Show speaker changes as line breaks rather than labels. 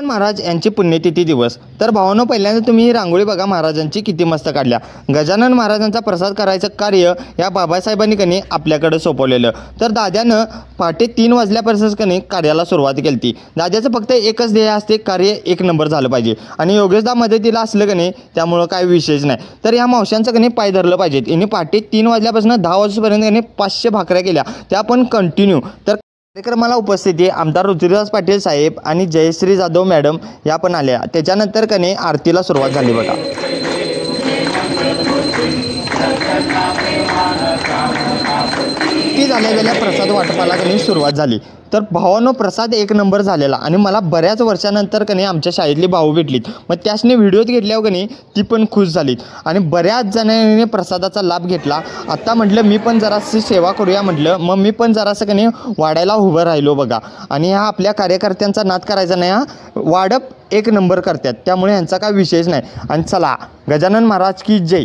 महाराज यांची पुण्यतिथी दिवस। तर भावांनो, पहिल्यांदा तुम्ही ही रांगोळी बघा महाराजांची किती मस्त काढल्या। गजानन महाराजांचा प्रसाद करायचं कार्य या बाबासाहेबांनी कनी आपल्याकडे सोपवलेलं। तर दाद्यानं पहाटे 3 वाजल्यापासूनच कनी कार्याला सुरुवात केली। दाद्याचं फक्त एकच ध्येय असते, कार्य 1 नंबर झालं पाहिजे आणि योगेशदा मदतीला असलं कनी त्यामुळं काय विशेष नाही। तर या मावशांचं कनी पाय धरलं पाहिजेत। यांनी पहाटे 3 वाजल्यापासून 10 वाजेपर्यंत कनी 500 भाकऱ्या केल्या, त्या पण कंटिन्यू। तर कार्यक्रमाला उपस्थिती आमदार ऋतुराज पाटील साहेब आणि जयश्री जाधव मॅडम या पण आल्या। त्याच्यानंतर कने आरतीला सुरुवात झाली बघा। ती झाल्या प्रसाद वाटपाला कने सुरुवात झाली। तर भावांनो, प्रसाद 1 नंबर झालेला आणि मला बऱ्याच वर्षानंतर कने आमच्या शाळेतली भाऊ भेटलीत। मग त्यासने व्हिडिओत घेतल्यावर कने ती पण खुश झालीत आणि बऱ्याच जणांनी प्रसादाचा लाभ घेतला। आता म्हटलं मी पण जराशी सेवा करूया म्हटलं, मग मी पण जरासं कने वाढायला उभं राहिलो बघा। आणि ह्या आपल्या कार्यकर्त्यांचा नाद करायचा नाही, हा वाढप 1 नंबर करतात, त्यामुळे यांचा काय विशेष नाही। आणि चला, गजानन महाराज की जय।